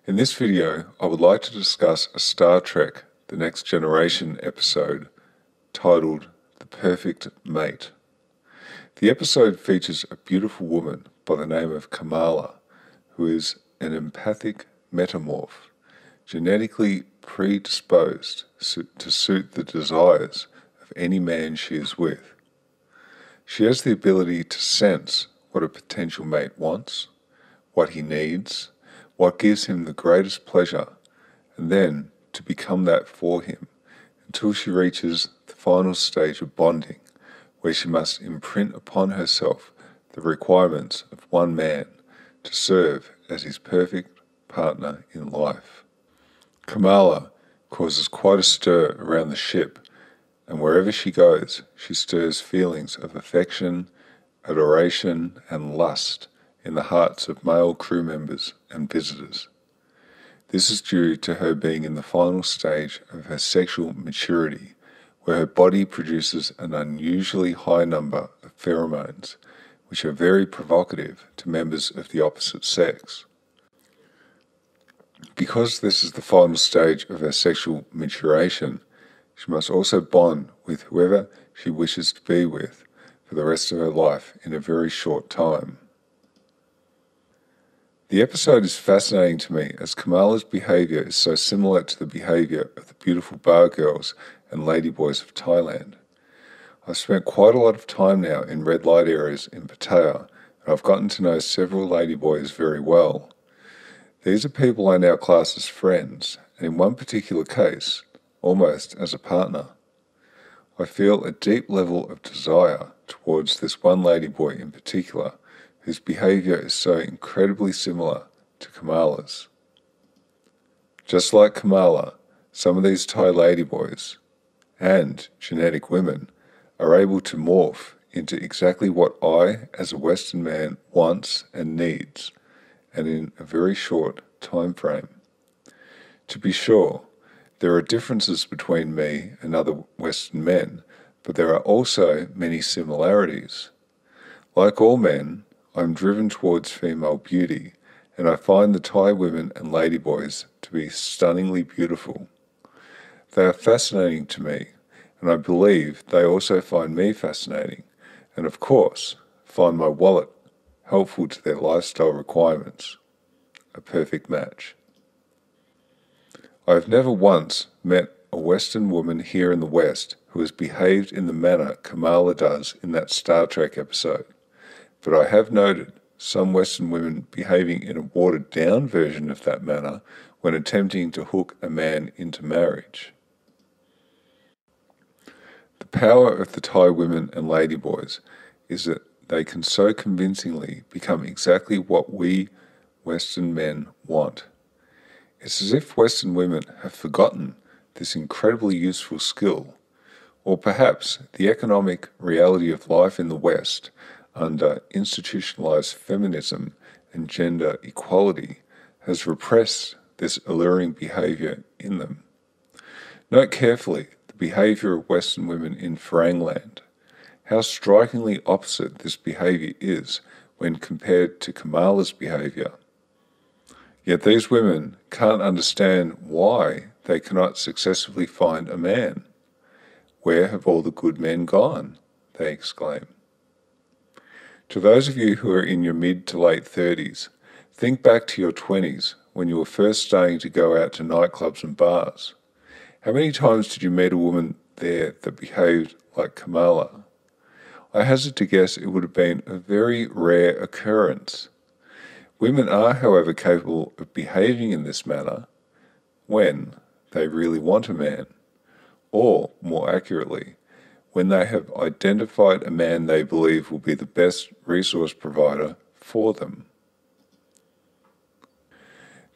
In this video, I would like to discuss a Star Trek The Next Generation episode titled The Perfect Mate. The episode features a beautiful woman by the name of Kamala, who is an empathic metamorph, genetically predisposed to suit the desires of any man she is with. She has the ability to sense what a potential mate wants, what he needs, what gives him the greatest pleasure, and then to become that for him until she reaches the final stage of bonding, where she must imprint upon herself the requirements of one man to serve as his perfect partner in life. Kamala causes quite a stir around the ship, and wherever she goes, she stirs feelings of affection, adoration, and lust in the hearts of male crew members and visitors. This is due to her being in the final stage of her sexual maturity, where her body produces an unusually high number of pheromones, which are very provocative to members of the opposite sex. Because this is the final stage of her sexual maturation, she must also bond with whoever she wishes to be with for the rest of her life in a very short time. The episode is fascinating to me as Kamala's behaviour is so similar to the behaviour of the beautiful bar girls and ladyboys of Thailand. I've spent quite a lot of time now in red light areas in Pattaya, and I've gotten to know several ladyboys very well. These are people I now class as friends, and in one particular case, almost as a partner. I feel a deep level of desire towards this one ladyboy in particular, whose behaviour is so incredibly similar to Kamala's. Just like Kamala, some of these Thai ladyboys, and genetic women, are able to morph into exactly what I, as a Western man, wants and needs, and in a very short time frame. To be sure, there are differences between me and other Western men, but there are also many similarities. Like all men, I'm driven towards female beauty, and I find the Thai women and ladyboys to be stunningly beautiful. They are fascinating to me, and I believe they also find me fascinating, and of course, find my wallet helpful to their lifestyle requirements. A perfect match. I have never once met a Western woman here in the West who has behaved in the manner Kamala does in that Star Trek episode, but I have noted some Western women behaving in a watered-down version of that manner when attempting to hook a man into marriage. The power of the Thai women and ladyboys is that they can so convincingly become exactly what we Western men want. It's as if Western women have forgotten this incredibly useful skill, or perhaps the economic reality of life in the West under institutionalized feminism and gender equality has repressed this alluring behavior in them. Note carefully the behavior of Western women in Farangland, how strikingly opposite this behavior is when compared to Kamala's behavior. Yet these women can't understand why they cannot successfully find a man. Where have all the good men gone? They exclaim. To those of you who are in your mid to late 30s, think back to your 20s when you were first starting to go out to nightclubs and bars. How many times did you meet a woman there that behaved like Kamala? I hazard to guess it would have been a very rare occurrence. Women are, however, capable of behaving in this manner when they really want a man, or, more accurately, when they have identified a man they believe will be the best resource provider for them.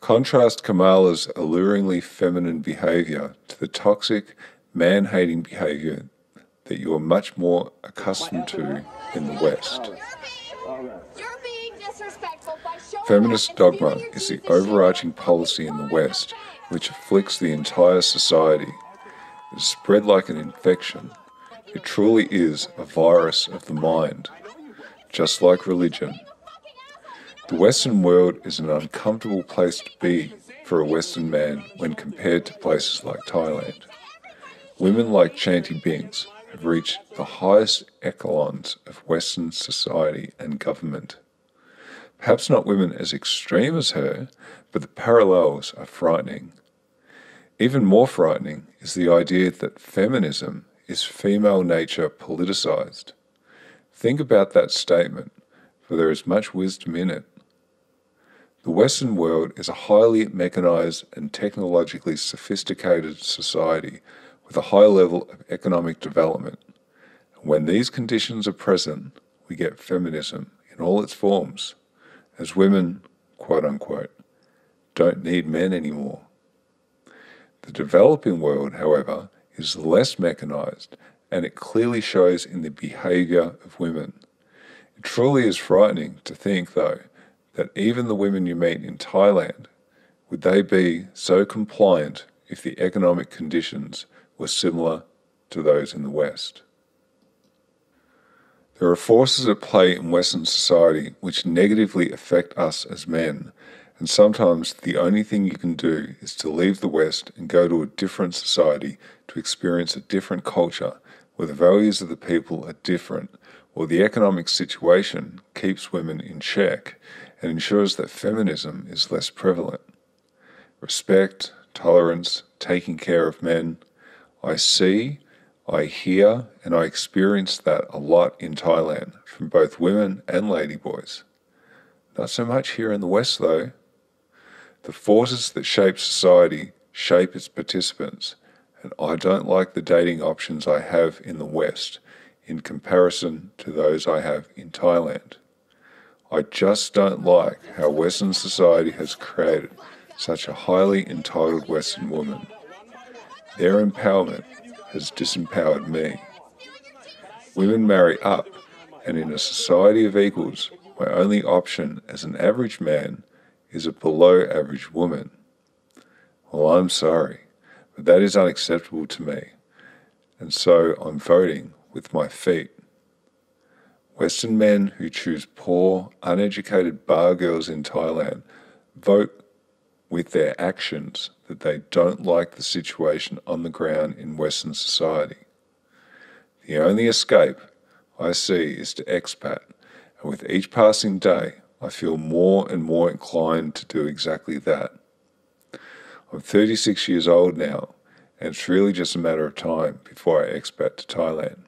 Contrast Kamala's alluringly feminine behaviour to the toxic, man-hating behaviour that you are much more accustomed to in the West. Feminist dogma is the overarching policy in the West which afflicts the entire society. It is spread like an infection. It truly is a virus of the mind, just like religion. The Western world is an uncomfortable place to be for a Western man when compared to places like Thailand. Women like Chanty Binks have reached the highest echelons of Western society and government. Perhaps not women as extreme as her, but the parallels are frightening. Even more frightening is the idea that feminism is female nature politicized. Think about that statement, for there is much wisdom in it. The Western world is a highly mechanized and technologically sophisticated society with a high level of economic development. And when these conditions are present, we get feminism in all its forms, as women, quote unquote, don't need men anymore. The developing world, however, is less mechanized, and it clearly shows in the behavior of women. It truly is frightening to think, though, that even the women you meet in Thailand, would they be so compliant if the economic conditions were similar to those in the West? There are forces at play in Western society which negatively affect us as men, and sometimes the only thing you can do is to leave the West and go to a different society to experience a different culture where the values of the people are different, or the economic situation keeps women in check and ensures that feminism is less prevalent. Respect, tolerance, taking care of men. I see, I hear, and I experience that a lot in Thailand from both women and ladyboys. Not so much here in the West, though. The forces that shape society shape its participants, and I don't like the dating options I have in the West in comparison to those I have in Thailand. I just don't like how Western society has created such a highly entitled Western woman. Their empowerment has disempowered me. Women marry up, and in a society of equals, my only option as an average man is a below-average woman. Well, I'm sorry, but that is unacceptable to me, and so I'm voting with my feet. Western men who choose poor, uneducated bar girls in Thailand vote with their actions that they don't like the situation on the ground in Western society. The only escape I see is to expat, and with each passing day, I feel more and more inclined to do exactly that. I'm 36 years old now, and it's really just a matter of time before I expat to Thailand.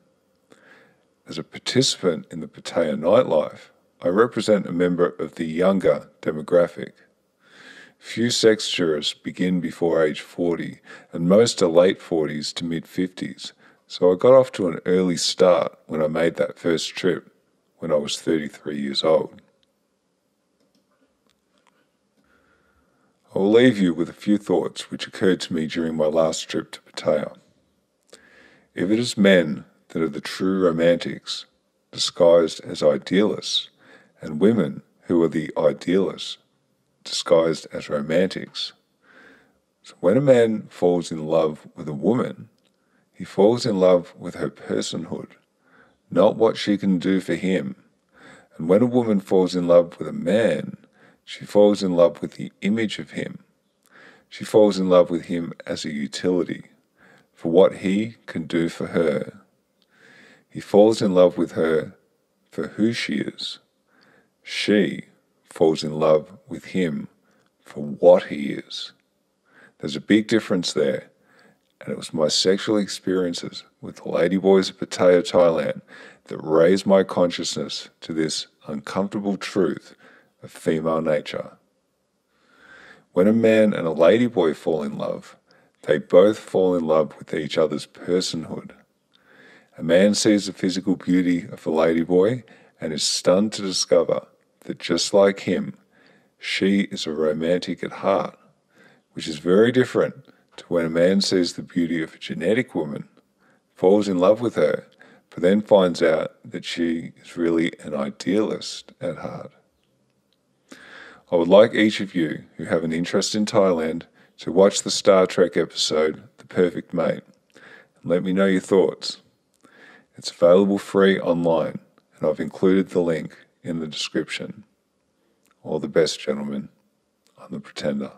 As a participant in the Pattaya nightlife, I represent a member of the younger demographic. Few sex tourists begin before age 40, and most are late 40s to mid-50s, so I got off to an early start when I made that first trip when I was 33 years old. I will leave you with a few thoughts which occurred to me during my last trip to Pattaya. If it is men that are the true romantics, disguised as idealists, and women who are the idealists, disguised as romantics. So when a man falls in love with a woman, he falls in love with her personhood, not what she can do for him. And when a woman falls in love with a man, she falls in love with the image of him. She falls in love with him as a utility, for what he can do for her. He falls in love with her for who she is. She falls in love with him for what he is. There's a big difference there, and it was my sexual experiences with the ladyboys of Pattaya, Thailand that raised my consciousness to this uncomfortable truth of female nature. When a man and a ladyboy fall in love, they both fall in love with each other's personhood. A man sees the physical beauty of a ladyboy and is stunned to discover that just like him, she is a romantic at heart, which is very different to when a man sees the beauty of a genetic woman, falls in love with her, but then finds out that she is really an idealist at heart. I would like each of you who have an interest in Thailand to watch the Star Trek episode, The Perfect Mate, and let me know your thoughts. It's available free online, and I've included the link in the description. All the best, gentlemen. I'm the Pretender.